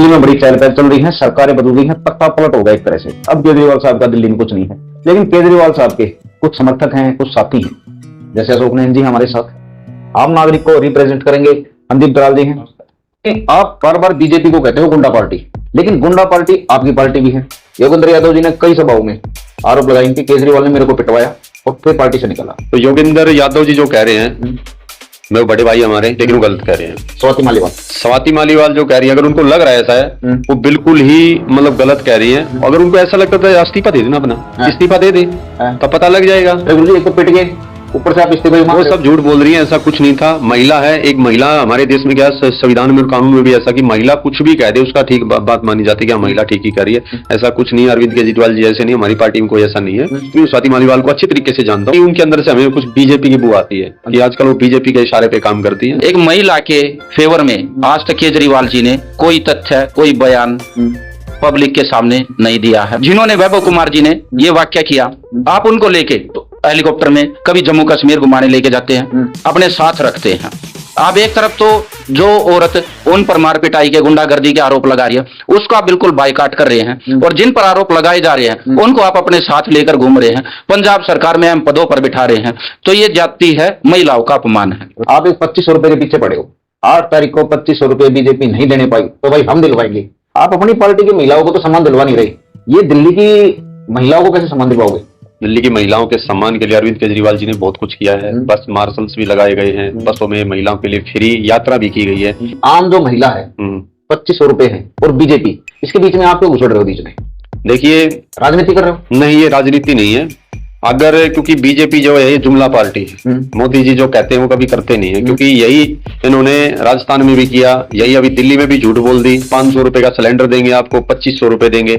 में बड़ी चहल पहल चल रही है, सरकारें बदल रही हैं, तख्ता पलट होगा एक तरह से। अब केजरीवाल साहब का दिल्ली में कुछ नहीं है, लेकिन केजरीवाल साहब के कुछ समर्थक हैं, कुछ साथी हैं, जैसे अशोक नैन जी हमारे साथ आम नागरिक को रिप्रेजेंट करेंगे, संदीप दराल जी हैं। आप बार बार बीजेपी को कहते हो गुंडा पार्टी, लेकिन गुंडा पार्टी आपकी पार्टी भी है। योगेंद्र यादव जी ने कई सभाओं में आरोप लगाए कि केजरीवाल ने मेरे को पिटवाया और फिर पार्टी से निकाला। तो योगेंद्र यादव जी जो कह रहे हैं, मैं बड़े भाई हमारे, लेकिन वो गलत कह रहे हैं। स्वाति मालीवाल जो कह रही है, अगर उनको लग रहा है ऐसा है, वो बिल्कुल ही मतलब गलत कह रही है। अगर उनको ऐसा लगता है इस्तीफा दे देना, अपना इस्तीफा दे दे, तब पता लग जाएगा। एक तो पिट गए, ऊपर से आप इस्तीफा, वो सब झूठ बोल रही है, ऐसा कुछ नहीं था। महिला है, एक महिला हमारे देश में क्या संविधान में और कानून में भी ऐसा कि महिला कुछ भी कह दे उसका ठीक बात मानी जाती है कि महिला ठीक ही कर रही है। ऐसा कुछ नहीं है। अरविंद केजरीवाल जी ऐसे नहीं, हमारी पार्टी में कोई ऐसा नहीं है। मैं स्वाति मालीवाल को अच्छी तरीके से जानता हूँ। उनके अंदर से हमें कुछ बीजेपी की बू आती है कि आजकल वो बीजेपी के इशारे पे काम करती है। एक महिला के फेवर में आज तक केजरीवाल जी ने कोई तथ्य, कोई बयान पब्लिक के सामने नहीं दिया है। जिन्होंने वैभव कुमार जी ने ये वाक्य किया, आप उनको लेके हेलीकॉप्टर में कभी जम्मू कश्मीर घुमाने लेके जाते हैं, अपने साथ रखते हैं। आप एक तरफ तो जो औरत उन पर मार पिटाई के, गुंडागर्दी के आरोप लगा रही है, उसको आप बिल्कुल बाइकाट कर रहे हैं, और जिन पर आरोप लगाए जा रहे हैं उनको आप अपने साथ लेकर घूम रहे हैं, पंजाब सरकार में हम पदों पर बिठा रहे हैं। तो ये जाति है, महिलाओं का अपमान है। आप एक 2500 रुपए के पीछे पड़े हो। 8 तारीख को 2500 रुपए बीजेपी नहीं देने पाई तो भाई हम दिलवाएंगे। आप अपनी पार्टी की महिलाओं को तो सम्मान दिलवा नहीं रहे, ये दिल्ली की महिलाओं को कैसे सम्मान दिलवाओगे? दिल्ली की महिलाओं के सम्मान के लिए अरविंद केजरीवाल जी ने बहुत कुछ किया है। बस मार्शल्स भी लगाए गए हैं, बसों में महिलाओं के लिए फ्री यात्रा भी की गई है। आम जो महिला है 2500 रुपए है और बीजेपी, इसके बीच में आप क्यों घुसड़ रहे हो? बीच में देखिए, राजनीति कर रहे हो। नहीं, ये राजनीति नहीं है। अगर क्योंकि बीजेपी जो है ये जुमला पार्टी है, मोदी जी जो कहते हैं वो कभी करते नहीं है, क्योंकि यही इन्होंने राजस्थान में भी किया, यही अभी दिल्ली में भी झूठ बोल दी। 500 रुपए का सिलेंडर देंगे आपको, 2500 रुपए देंगे।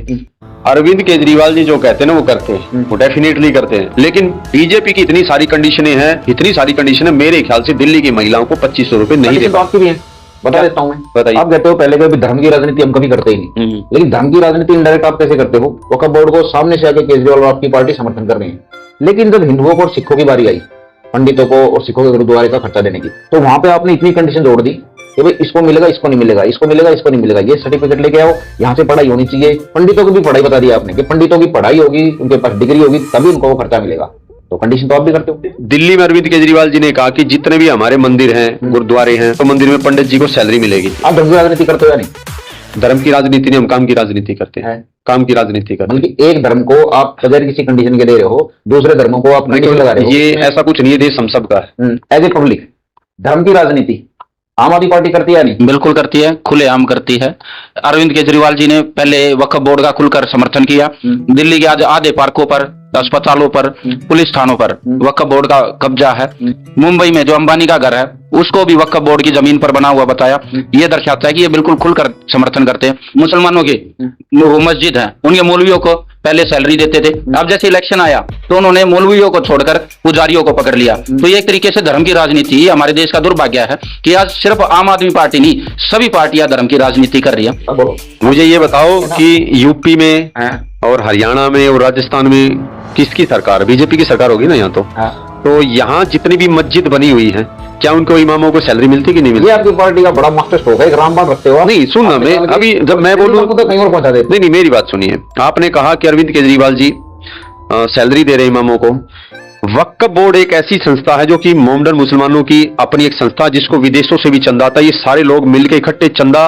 अरविंद केजरीवाल जी जो कहते हैं ना वो करते हैं, वो डेफिनेटली करते हैं। लेकिन बीजेपी की इतनी सारी कंडीशनें हैं, इतनी सारी कंडीशनें, मेरे ख्याल से दिल्ली की महिलाओं को 2500 रुपए नहीं दे। आपकी भी है, बता देता हूँ मैं। बताइए। आप कहते हो पहले कभी धर्म की राजनीति हम कभी करते ही नहीं, लेकिन धर्म की राजनीति इनडायरेक्ट आप कैसे करते हो? वक्फ बोर्ड को सामने से आके केजरीवाल और आपकी पार्टी समर्थन कर रही है, लेकिन जब हिंदुओं को और सिखों की बारी आई, पंडितों को और सिखों के गुरुद्वारे का खर्चा देने की, तो वहां पे आपने इतनी कंडीशन जोड़ दी कि भाई इसको मिलेगा, इसको नहीं मिलेगा, इसको मिलेगा, इसको नहीं मिलेगा, ये सर्टिफिकेट लेके आओ, यहाँ से पढ़ाई होनी चाहिए। पंडितों की भी पढ़ाई बता दिया आपने कि पंडितों की पढ़ाई होगी, उनके पास डिग्री होगी, तभी उनको वो खर्चा मिलेगा। तो कंडीशन तो आप भी करते हो। दिल्ली में अरविंद केजरीवाल जी ने कहा कि जितने भी हमारे मंदिर हैं, गुरुद्वारे हैं, तो मंदिर में पंडित जी को सैलरी मिलेगी। आप धर्म की राजनीति करते हो या नहीं? धर्म की राजनीति नहीं, हम काम की राजनीति करते हैं। काम की राजनीति करते हैं। बल्कि एक धर्म को आप बगैर किसी कंडीशन के दे रहे हो, दूसरे धर्मों को आप कंडीशन लगा रहे हो। ये ऐसा कुछ नहीं है, देश हम सब का है। एज ए पब्लिक धर्म की राजनीति आम आदमी पार्टी करती है नहीं? बिल्कुल करती है, खुलेआम करती है। अरविंद केजरीवाल जी ने पहले वक्फ बोर्ड का खुलकर समर्थन किया। दिल्ली के आज आधे पार्कों पर, अस्पतालों पर, पुलिस थानों पर वक्फ बोर्ड का कब्जा है। मुंबई में जो अंबानी का घर है उसको भी वक्फ बोर्ड की जमीन पर बना हुआ बताया। ये दर्शाता है कि ये बिल्कुल खुलकर समर्थन करते हैं। मुसलमानों की वो मस्जिद है, उनके मौलवियों को पहले सैलरी देते थे, अब जैसे इलेक्शन आया तो उन्होंने मौलवियों को छोड़कर पुजारियों को पकड़ लिया। तो ये एक तरीके से धर्म की राजनीति, हमारे देश का दुर्भाग्य है कि आज सिर्फ आम आदमी पार्टी नहीं, सभी पार्टियां धर्म की राजनीति कर रही है। मुझे ये बताओ कि यूपी में और हरियाणा में और राजस्थान में किसकी सरकार? बीजेपी की सरकार होगी ना यहाँ तो यहाँ जितनी भी मस्जिद बनी हुई है, क्या उनको इमामों को सैलरी मिलती कि नहीं मिलती? ये आपकी पार्टी का बड़ा मास्टर स्ट्रोक है, एक रामबाण रखते हो। नहीं, सुनना, मैं अभी जब मैं बोलूं तो कहीं और पहुंचा देते। नहीं, मेरी बात सुनिए। आपने कहा कि अरविंद केजरीवाल जी सैलरी दे रहे इमामों को। वक्फ बोर्ड एक ऐसी संस्था है जो कि मोमडन मुसलमानों की अपनी एक संस्था, जिसको विदेशों से भी चंदा आता है। ये सारे लोग मिलकर इकट्ठे चंदा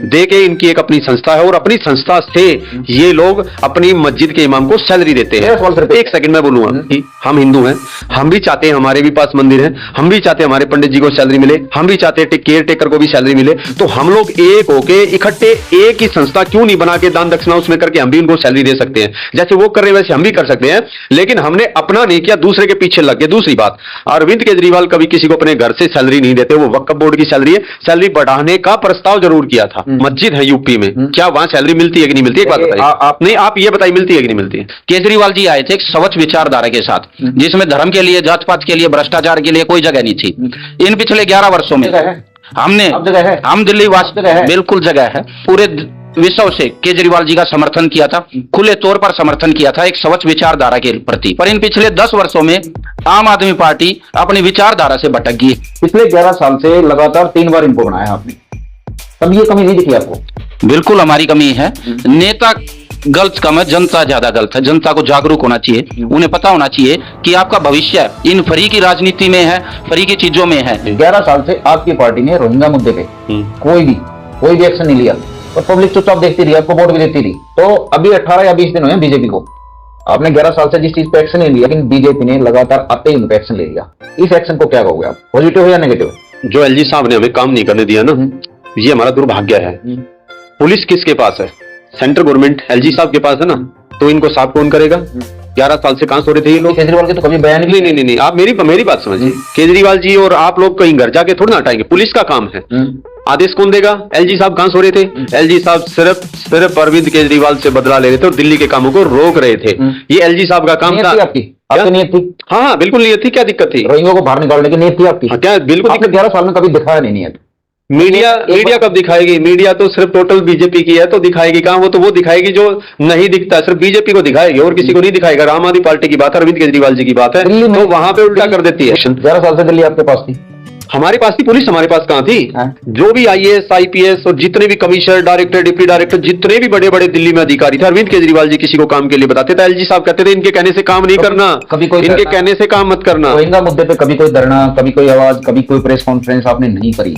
दे के इनकी एक अपनी संस्था है, और अपनी संस्था से ये लोग अपनी मस्जिद के इमाम को सैलरी देते हैं। एक सेकंड में बोलूंगा कि हम हिंदू हैं, हम भी चाहते हैं हमारे भी पास मंदिर है, हम भी चाहते हैं हमारे पंडित जी को सैलरी मिले, हम भी चाहते हैं केयर टेकर को भी सैलरी मिले। तो हम लोग एक होके इकट्ठे एक ही संस्था क्यों नहीं बना के दान दक्षिणा उसमें करके हम भी उनको सैलरी दे सकते हैं? जैसे वो कर रहे हैं वैसे हम भी कर सकते हैं, लेकिन हमने अपना नहीं किया, दूसरे के पीछे लग गए। दूसरी बात, अरविंद केजरीवाल कभी किसी को अपने घर से सैलरी नहीं देते, वो वक्फ बोर्ड की सैलरी है। सैलरी बढ़ाने का प्रस्ताव जरूर किया था। मस्जिद है यूपी में, क्या वहां सैलरी मिलती है कि नहीं मिलती? एक बात बताइए। नहीं, आप ये बताइए, मिलती है कि नहीं मिलती है? केजरीवाल जी आए थे एक स्वच्छ विचारधारा के साथ, जिसमें धर्म के लिए, जात पात के लिए, भ्रष्टाचार के लिए कोई जगह नहीं थी। इन पिछले 11 वर्षों में हमने, हम दिल्ली वासी, बिल्कुल जगह है, पूरे विश्व से केजरीवाल जी का समर्थन किया था, खुले तौर पर समर्थन किया था एक स्वच्छ विचारधारा के प्रति। पर इन पिछले 10 वर्षों में आम आदमी पार्टी अपनी विचारधारा से भटक गई। पिछले 11 साल से लगातार 3 बार इनको बनाया आपने, तब ये कमी नहीं दिखी आपको? बिल्कुल हमारी कमी है। नेता गलत कम है, जनता ज्यादा गलत है। जनता को जागरूक होना चाहिए, उन्हें पता होना चाहिए कि आपका भविष्य इन फ्री की राजनीति में है, फ्री की चीजों में है। 11 साल से आपकी पार्टी ने रोहिंग्या मुद्दे पे कोई भी एक्शन नहीं लिया और पब्लिक चुपचाप देखती रही, आपको वोट भी देती रही। तो अभी 18 या 20 दिन हुए बीजेपी को, आपने 11 साल से जिस चीज पे एक्शन नहीं लिया, लेकिन बीजेपी ने लगातार आते ही उन पे एक्शन ले लिया। इस एक्शन को क्या कहोगे आप, पॉजिटिव हो या नेगेटिव? जो एलजी साहब ने हमें काम नहीं करने दिया ना, ये हमारा दुर्भाग्य है। पुलिस किसके पास है? सेंट्रल गवर्नमेंट एलजी साहब के पास है ना, तो इनको साफ कौन करेगा? 11 साल से कहां सो रहे थे ये लोग? केजरीवाल के तो कभी बयान ही नहीं, आप मेरी बात समझिए। केजरीवाल जी और आप लोग कहीं घर जाके थोड़ी ना हटाएंगे, पुलिस का काम है। आदेश कौन देगा? एलजी साहब कहां सो रहे थे? एलजी साहब सिर्फ अरविंद केजरीवाल से बदला ले रहे थे और दिल्ली के कामों को रोक रहे थे। ये एलजी साहब का काम था। आपकी नीयत थी? हाँ बिल्कुल नीयत थी। क्या दिक्कत थी? रोहिंग्या को बाहर निकालने की नीयत थी आपकी? क्या बिल्कुल? 11 साल में कभी दिखाया नहीं नीयत। मीडिया कब दिखाएगी? मीडिया तो सिर्फ टोटल बीजेपी की है, तो दिखाएगी कहां? वो दिखाएगी जो नहीं दिखता, सिर्फ बीजेपी को दिखाएगी और किसी को नहीं दिखाएगा। आम आदमी पार्टी की बात है, अरविंद केजरीवाल जी की बात है, तो वहां पे उल्टा कर देती है। 11 साल से दिल्ली आपके पास थी? हमारे पास थी पुलिस, हमारे पास कहां थी? जो भी आईएएस आईपीएस और जितने भी कमिश्नर डायरेक्टर डिप्टी डायरेक्टर जितने भी बड़े बड़े दिल्ली में अधिकारी थे, अरविंद केजरीवाल जी किसी को काम के लिए बताते थे, एलजी साहब कहते थे इनके कहने से काम नहीं करना, कभी कोई इनके कहने से काम मत करना। रोहिंग्या मुद्दे पे कभी कोई धरना, कभी कोई आवाज, कभी कोई प्रेस कॉन्फ्रेंस आपने नहीं करी?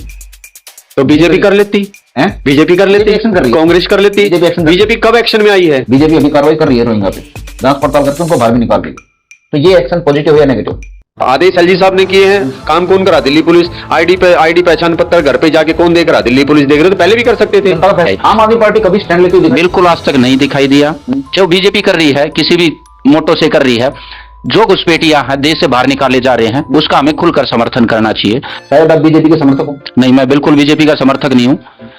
तो बीजेपी कर लेती है, बीजेपी कर लेती, कांग्रेस कर लेती। बीजेपी कब एक्शन में आई है? बीजेपी अभी कार्रवाई कर रही है रोहिंग्या पे, जांच पड़ताल करके उनको बाहर भी निकाल रही है। तो ये एक्शन पॉजिटिव या नेगेटिव? आदेश एलजी साहब ने किए हैं, काम कौन करा? दिल्ली पुलिस। आईडी पहचान पत्र घर पे जाके कौन देख रहा? दिल्ली पुलिस देख रहे, तो पहले भी कर सकते थे। आम आदमी पार्टी कभी स्टैंड लेती हुई बिल्कुल आज तक नहीं दिखाई दिया। जो बीजेपी कर रही है, किसी भी मोटो से कर रही है, जो घुसपैठियां हैं देश से बाहर निकाले जा रहे हैं, उसका हमें खुलकर समर्थन करना चाहिए। शायद आप बीजेपी के समर्थक हो? नहीं, मैं बिल्कुल बीजेपी का समर्थक नहीं हूँ।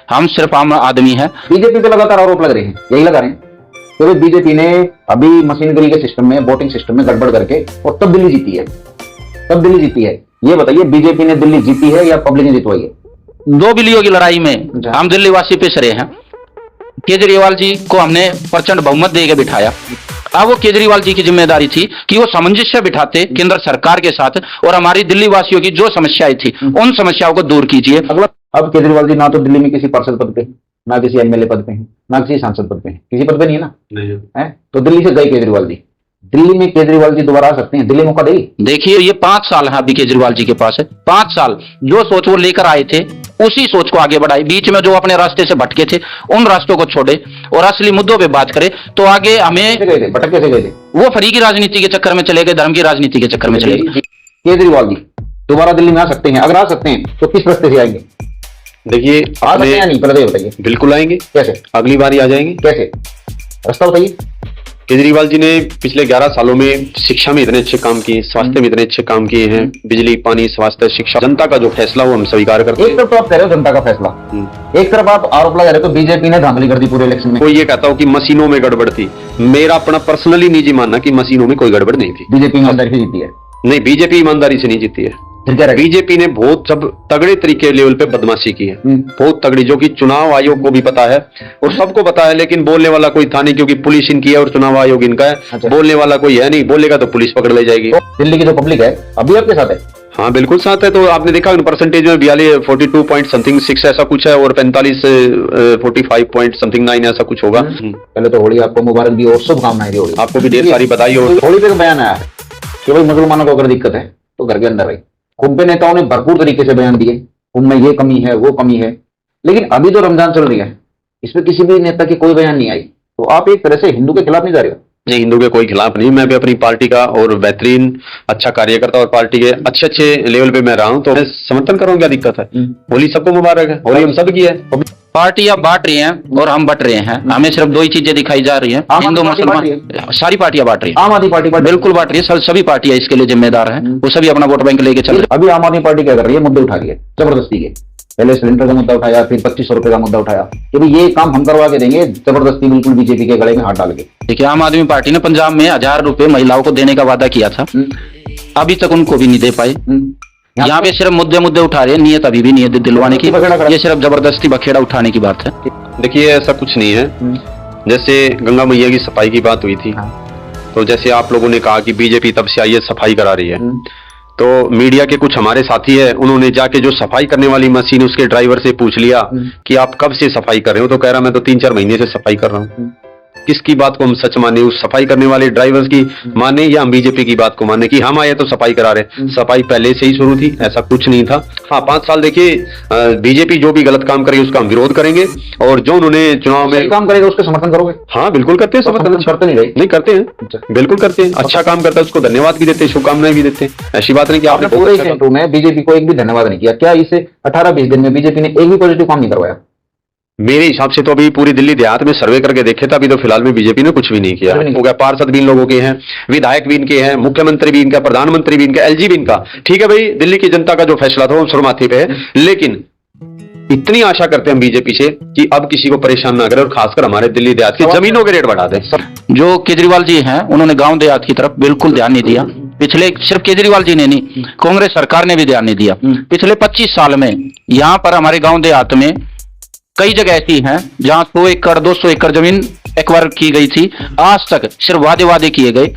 हम सिर्फ आम आदमी हैं। बीजेपी पे लगातार आरोप लग रहे हैं, यही लगा रहे हैं तो बीजेपी ने अभी मशीनरी के सिस्टम में, वोटिंग सिस्टम में गड़बड़ करके और तब दिल्ली जीती है। ये बताइए, बीजेपी ने दिल्ली जीती है या पब्लिक ने जितवाई है? 2 बिलियों की लड़ाई में हम दिल्ली वासी पिछड़े हैं। केजरीवाल जी को हमने प्रचंड बहुमत देकर बिठाया। अब वो केजरीवाल जी की जिम्मेदारी थी कि वो सामंजस्य बिठाते केंद्र सरकार के साथ और हमारी दिल्ली वासियों की जो समस्याएं थी उन समस्याओं को दूर कीजिए। अब केजरीवाल जी ना तो दिल्ली में किसी पार्षद पद पे, ना किसी एमएलए पद पे हैं, ना किसी सांसद पद पे हैं, किसी पद पे नहीं है ना? नहीं है। तो दिल्ली से गए केजरीवाल जी, दिल्ली में केजरीवाल जी दोबारा आ सकते हैं? दिल्ली मौका देगी? देखिए, ये 5 साल है अभी केजरीवाल जी के पास है। 5 साल जो सोच वो लेकर आए थे उसी सोच को आगे बढ़ाए। बीच में जो अपने रास्ते से भटके थे उन रास्तों को छोड़े और असली मुद्दों पे बात करें तो आगे हमें भटक कैसे गए थे? वो फ्री की राजनीति के चक्कर में चले गए, धर्म की राजनीति के चक्कर में चले गए। केजरीवाल जी दोबारा दिल्ली में आ सकते हैं? अगर आ सकते हैं तो किस रास्ते से आएंगे? देखिए, आ सकते हैं नहीं, पहले बताइए। बिल्कुल आएंगे। कैसे? अगली बार ही आ जाएंगे। कैसे? रास्ता बताइए। केजरीवाल जी ने पिछले 11 सालों में शिक्षा में इतने अच्छे काम किए, स्वास्थ्य में इतने अच्छे काम किए हैं, बिजली पानी स्वास्थ्य शिक्षा, जनता का जो फैसला वो हम स्वीकार करते हैं। एक तरफ तो आप कह रहे हो जनता का फैसला, एक तरफ आप आरोप लगा रहे हो बीजेपी ने धांधली कर दी पूरे इलेक्शन में। कोई ये कहता हो कि मशीनों में गड़बड़ थी, मेरा अपना पर्सनली निजी मानना कि मशीनों में कोई गड़बड़ नहीं थी। बीजेपी ईमानदारी से जीती है? नहीं, बीजेपी ईमानदारी से नहीं जीती है। बीजेपी ने बहुत सब तगड़े तरीके लेवल पे बदमाशी की है, बहुत तगड़ी, जो कि चुनाव आयोग को भी पता है और सबको पता है, लेकिन बोलने वाला कोई था नहीं क्योंकि पुलिस इनकी है और चुनाव आयोग इनका है। अच्छा। बोलने वाला कोई है नहीं, बोलेगा तो पुलिस पकड़ ले जाएगी। तो दिल्ली की जो पब्लिक है अभी आपके साथ है? हाँ बिल्कुल साथ है। तो आपने देखा परसेंटेज में 42 पॉइंट समथिंग 6 ऐसा कुछ है और 45 पॉइंट समथिंग 9 ऐसा कुछ होगा। पहले तो होली आपको मुबारक दी और शुभकामनाएं दी। आपको भी ढेर सारी बधाई हो। होली पे बयान आया है कि भाई मुसलमानों को अगर दिक्कत है तो घर के अंदर रहे। कुंभ नेताओं ने भरपूर तरीके से बयान दिए, कुंभ में ये कमी है वो कमी है, लेकिन अभी तो रमजान चल रही है, इसमें किसी भी नेता की कोई बयान नहीं आई। तो आप एक तरह से हिंदू के खिलाफ नहीं जा रहे हो? नहीं, हिंदू के कोई खिलाफ नहीं, मैं भी अपनी पार्टी का और बेहतरीन अच्छा कार्यकर्ता और पार्टी के अच्छे लेवल पे मैं रहा हूं, तो मैं समर्थन करूं। क्या दिक्कत है? होली सबको मुबारक है, होली हम सब की है। पार्टियां बांट रही हैं और हम बट रहे हैं, हमें सिर्फ 2 ही चीजें दिखाई जा रही हैं, हिंदू मुसलमान। सारी पार्टियां बांट रही है। आम आदमी पार्टी बिल्कुल बांट रही है, सभी पार्टियां इसके लिए जिम्मेदार हैं, वो सभी अपना वोट बैंक लेके चल रहे हैं। अभी आम आदमी पार्टी क्या कर रही है? मुद्दे उठा रही है जबरदस्ती के। पहले सिलेंडर का मुद्दा उठाया, फिर 2500 रुपए का मुद्दा उठाया कि भाई ये काम हम करवा के देंगे, जबरदस्ती बिल्कुल बीजेपी के गले में हाथ डाल के। देखिए, आम आदमी पार्टी ने पंजाब में 1000 रुपए महिलाओं को देने का वादा किया था, अभी तक उनको भी नहीं दे पाए। यहाँ पे सिर्फ मुद्दे उठा रहे हैं, नियत अभी भी नहीं है दिलवाने की, ये सिर्फ जबरदस्ती बखेड़ा उठाने की बात है। देखिए, ऐसा कुछ नहीं है। जैसे गंगा मैया की सफाई की बात हुई थी, तो जैसे आप लोगों ने कहा कि बीजेपी तब से आई है सफाई करा रही है, तो मीडिया के कुछ हमारे साथी है, उन्होंने जाके जो सफाई करने वाली मशीन उसके ड्राइवर से पूछ लिया कि आप कब से सफाई कर रहे हो, तो कह रहा मैं तो 3-4 महीने से सफाई कर रहा हूँ। किसकी बात को हम सच माने, उस सफाई करने वाले ड्राइवर्स की माने या हम बीजेपी की बात को माने कि हम आए तो सफाई करा रहे? सफाई पहले से ही शुरू थी, ऐसा कुछ नहीं था। हाँ, 5 साल देखिए, बीजेपी जो भी गलत काम करेगी उसका हम विरोध करेंगे, और जो उन्होंने चुनाव में काम करेगा उसका समर्थन करोगे? हाँ बिल्कुल करते हैं, समर्थन करते नहीं रहे? नहीं करते हैं, बिल्कुल करते हैं। अच्छा काम करता है उसको धन्यवाद भी देते हैं, शुभकामनाएं भी देते हैं। ऐसी बात नहीं कि आपने पूरे इंटरव्यू में बीजेपी को एक भी धन्यवाद नहीं किया। क्या इसे 18-20 दिन में बीजेपी ने एक भी पॉजिटिव काम नहीं करवाया? मेरे हिसाब से तो अभी पूरी दिल्ली देहात में सर्वे करके देखे था, अभी तो फिलहाल में बीजेपी ने कुछ भी नहीं किया। हो गया, पार्षद भी इन लोगों के हैं, विधायक भी इनके हैं, मुख्यमंत्री भी इनका, प्रधानमंत्री भी इनका, एलजी भी इनका। ठीक है भाई, दिल्ली की जनता का जो फैसला था वो सुरमाथे पे है, लेकिन इतनी आशा करते हैं हम बीजेपी से कि अब किसी को परेशान ना करें, और खासकर हमारे दिल्ली देहात की जमीनों के रेट बढ़ा दें। जो केजरीवाल जी हैं उन्होंने गांव देहात की तरफ बिल्कुल ध्यान नहीं दिया। पिछले, सिर्फ केजरीवाल जी ने नहीं, कांग्रेस सरकार ने भी ध्यान नहीं दिया। पिछले 25 साल में यहाँ पर हमारे गांव देहात में कई जगह ऐसी हैं जहां 100 एकड़ 200 एकड़ जमीन एक्वायर की गई थी, आज तक सिर्फ वादे किए गए।